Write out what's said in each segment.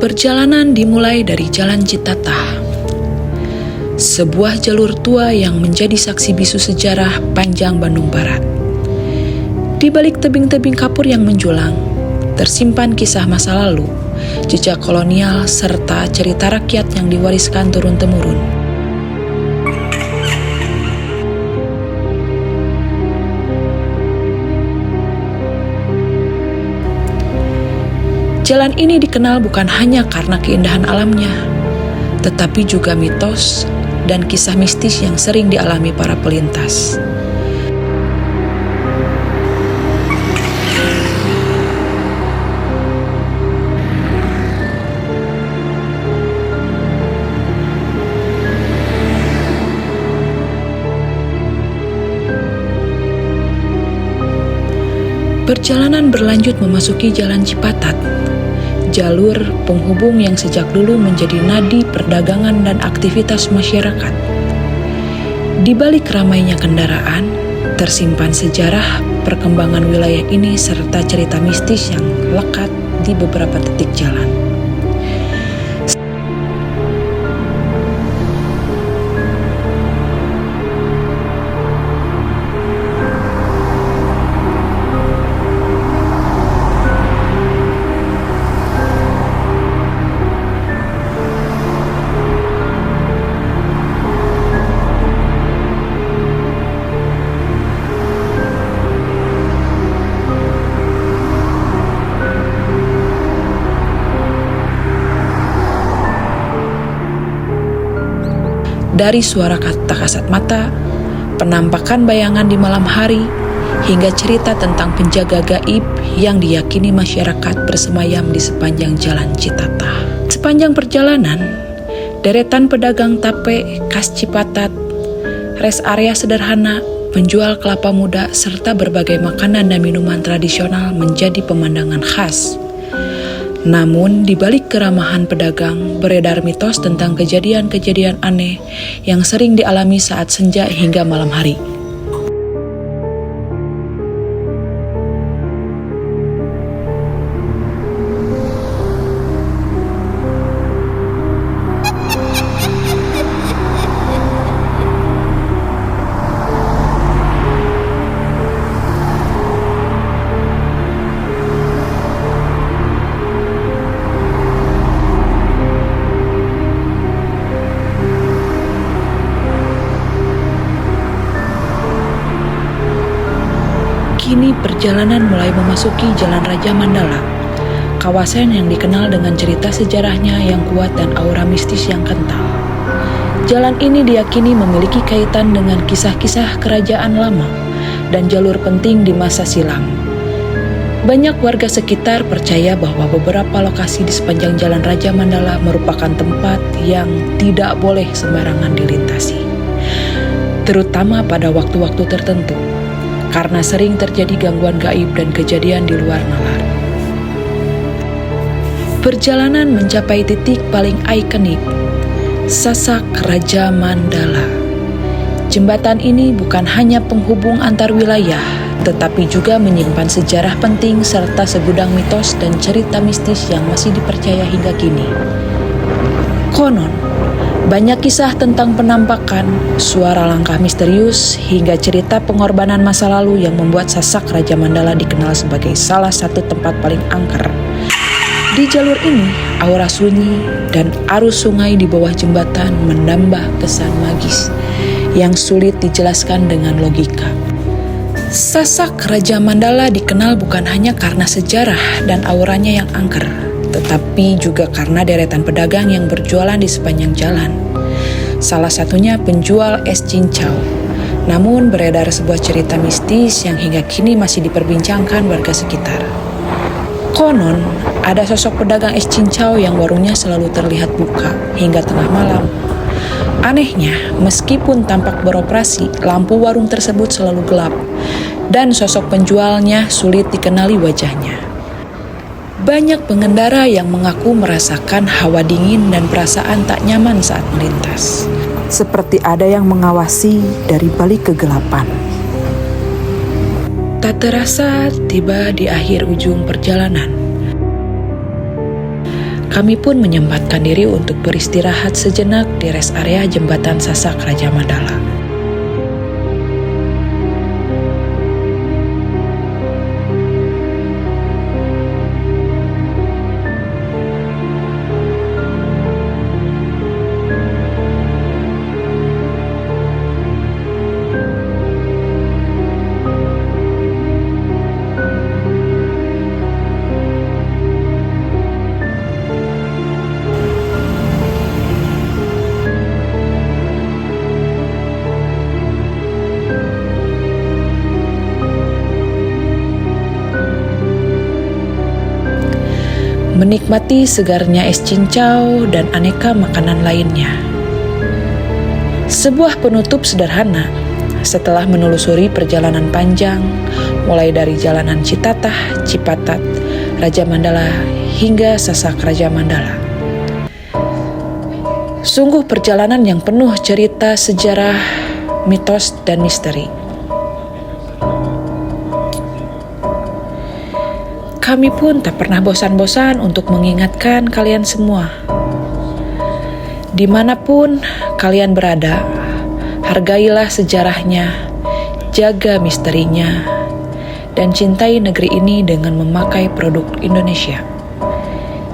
Perjalanan dimulai dari Jalan Citatah, sebuah jalur tua yang menjadi saksi bisu sejarah panjang Bandung Barat. Di balik tebing-tebing kapur yang menjulang, tersimpan kisah masa lalu, jejak kolonial, serta cerita rakyat yang diwariskan turun-temurun. Jalan ini dikenal bukan hanya karena keindahan alamnya, tetapi juga mitos dan kisah mistis yang sering dialami para pelintas. Perjalanan berlanjut memasuki Jalan Cipatat, jalur penghubung yang sejak dulu menjadi nadi perdagangan dan aktivitas masyarakat. Di balik ramainya kendaraan, tersimpan sejarah perkembangan wilayah ini serta cerita mistis yang lekat di beberapa titik jalan. Dari suara kata kasat mata, penampakan bayangan di malam hari, hingga cerita tentang penjaga gaib yang diyakini masyarakat bersemayam di sepanjang Jalan Citatah. Sepanjang perjalanan, deretan pedagang tape khas Cipatat, rest area sederhana, penjual kelapa muda, serta berbagai makanan dan minuman tradisional menjadi pemandangan khas. Namun, di balik keramahan pedagang, beredar mitos tentang kejadian-kejadian aneh yang sering dialami saat senja hingga malam hari. Kini perjalanan mulai memasuki Jalan Raja Mandala, kawasan yang dikenal dengan cerita sejarahnya yang kuat dan aura mistis yang kental. Jalan ini diyakini memiliki kaitan dengan kisah-kisah kerajaan lama dan jalur penting di masa silam. Banyak warga sekitar percaya bahwa beberapa lokasi di sepanjang Jalan Raja Mandala merupakan tempat yang tidak boleh sembarangan dilintasi, terutama pada waktu-waktu tertentu, karena sering terjadi gangguan gaib dan kejadian di luar nalar. Perjalanan mencapai titik paling ikonik, Sasak Raja Mandala. Jembatan ini bukan hanya penghubung antar wilayah, tetapi juga menyimpan sejarah penting serta segudang mitos dan cerita mistis yang masih dipercaya hingga kini. Konon, banyak kisah tentang penampakan, suara langkah misterius, hingga cerita pengorbanan masa lalu yang membuat Sasak Raja Mandala dikenal sebagai salah satu tempat paling angker. Di jalur ini, aura sunyi dan arus sungai di bawah jembatan menambah kesan magis yang sulit dijelaskan dengan logika. Sasak Raja Mandala dikenal bukan hanya karena sejarah dan auranya yang angker, tetapi juga karena deretan pedagang yang berjualan di sepanjang jalan. Salah satunya penjual es cincau. Namun beredar sebuah cerita mistis yang hingga kini masih diperbincangkan warga sekitar. Konon, ada sosok pedagang es cincau yang warungnya selalu terlihat buka hingga tengah malam. Anehnya, meskipun tampak beroperasi, lampu warung tersebut selalu gelap, dan sosok penjualnya sulit dikenali wajahnya. Banyak pengendara yang mengaku merasakan hawa dingin dan perasaan tak nyaman saat melintas, seperti ada yang mengawasi dari balik kegelapan. Tak terasa tiba di akhir ujung perjalanan. kami pun menyempatkan diri untuk beristirahat sejenak di rest area jembatan Sasak Raja Mandala. Menikmati segarnya es cincau dan aneka makanan lainnya. Sebuah penutup sederhana setelah menelusuri perjalanan panjang, mulai dari jalanan Citatah, Cipatat, Raja Mandala hingga Sasak Raja Mandala. Sungguh perjalanan yang penuh cerita, sejarah, mitos, dan misteri. Kami pun tak pernah bosan-bosan untuk mengingatkan kalian semua. Dimanapun kalian berada, hargailah sejarahnya, jaga misterinya, dan cintai negeri ini dengan memakai produk Indonesia.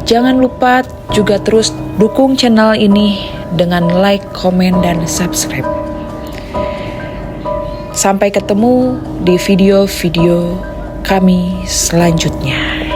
Jangan lupa juga terus dukung channel ini dengan like, komen, dan subscribe. Sampai ketemu di video-video kami selanjutnya.